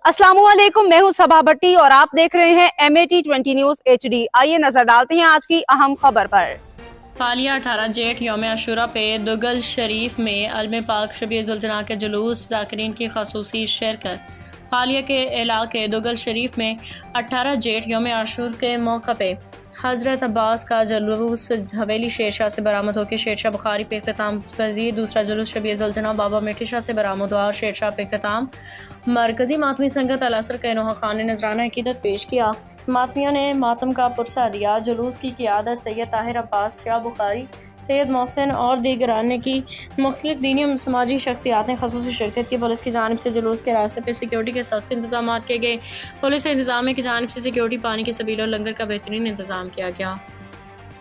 अस्सलामुअलैकुम, मैं हूं सबा भट्टी और आप देख रहे हैं MAT20 न्यूज HD। आइए नजर डालते हैं आज की अहम खबर पर। हालिया 18 जेठ यौम आशूरा पे दुगल शरीफ में अलम पाक शबीजुलजना के जुलूस ज़ाकिरीन की खसूसी शिरकत। हालिया के इलाके दुगल शरीफ में 18 जेठ यौम आशूर के मौका पे हज़रत अब्बास का जुलूस हवेली शेरशाह से बरामद होकर शेरशाह बुखारी पे इख्तिताम पजीर। दूसरा जुलूस शबीजुलजना बाबा मिठी शाह से बरामद हुआ और शेरशाह पे इख्तिताम। मरकजी मातमी संगत अल-असर के नोहा खान ने नजराना अकीदत पेश किया। मातमियों ने मातम का पुरसा दिया। जुलूस की क़ियादत सैयद ताहिर अब्बास, शाह बुखारी, सैयद मोहसिन और दीगरान ने की। मुख्तलिफ दीनी और समाजी शख्सियात ने खसूसी शिरकत की। पुलिस की जानिब से जुलूस के रास्ते पर सिक्योरिटी के सख्त इंतजाम किए गए। पुलिस इंतजामिया की जानिब से सिक्योरिटी, पानी के सबील और लंगर का बेहतरीन इंतजाम किया गया।